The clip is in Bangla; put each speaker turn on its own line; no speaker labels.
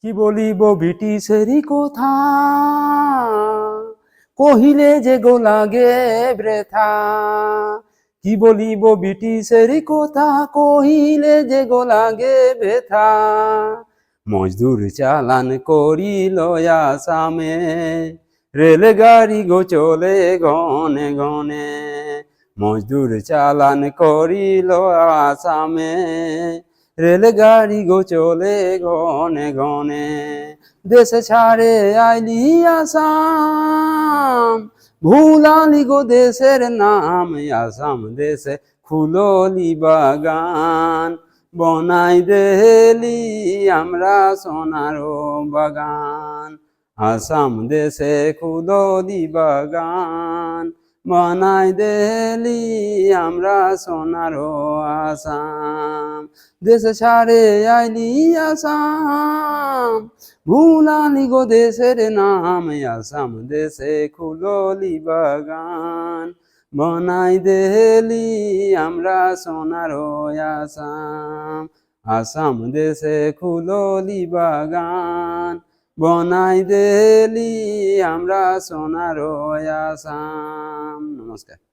কি বলিব ব্রিটিশেরই কথা, কহিলে যে গো লাগে বৃথা। কি বলিব ব্রিটিশেরই কথা, কহিলে যে গো লাগে বৃথা। মজদুর চালান করিল আসামে, রেলগাড়ি গো চলে গনে গনে। মজদুর চালান করিল আসামে, রেলগাড়ি গো চলে গনে গনে। দেশ ছাড়ে আইলি আসাম, ভুলালি গো দেশের নাম। আসাম দেশে খুললি বাগান, বনাই দেলি আমরা সোনার বাগান। আসাম দেশে খুললি বাগান, বানাই দেলি আমরা সোনার আসাম। দেশ ছাড়ে আইলি আসাম, ভুলালি গো দেশের নাম। আসাম দেশে খুললি বাগান, বনাই দেলি আমরা সোনার আসাম। আসাম দেশে খুললি বাগান, বনাই দেলি আমরা সোনার আসাম। নমস্কার।